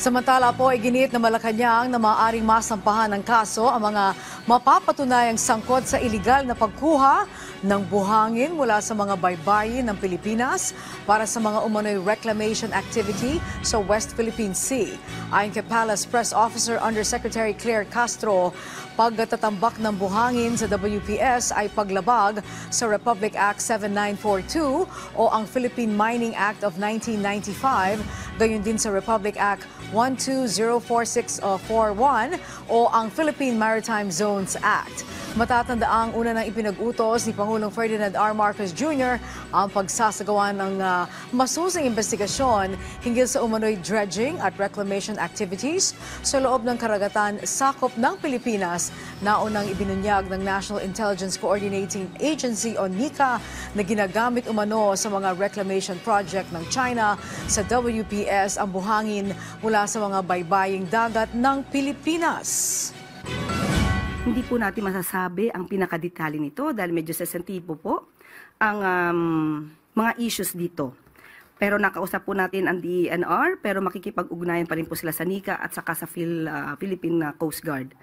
Samantala po, iginit na Malacanang na maaaring masampahan ng kaso ang mga mapapatunayang sangkot sa iligal na pagkuha ng buhangin mula sa mga baybayin ng Pilipinas para sa mga umano'y reclamation activity sa West Philippine Sea. Ayon kay Palace Press Officer Undersecretary Claire Castro, pagtatambak ng buhangin sa WPS ay paglabag sa Republic Act 7942 o ang Philippine Mining Act of 1995, gayon din sa Republic Act 1204641 o ang Philippine Maritime Zones Act. Matatandaang una nang ipinag-utos ni Pangulong Ferdinand R. Marcos Jr. ang pagsasagawa ng masusing investigasyon hinggil sa umano'y dredging at reclamation activities sa loob ng karagatan sakop ng Pilipinas na unang ibinunyag ng National Intelligence Coordinating Agency o NICA na ginagamit umano sa mga reclamation project ng China sa WPS ang buhangin mula sa mga baybaying dagat ng Pilipinas. Hindi po natin masasabi ang pinakadetalye nito dahil medyo sensitibo po ang mga issues dito. Pero nakausap po natin ang DENR pero makikipag-ugnayan pa rin po sila sa NICA at saka sa Philippine Coast Guard.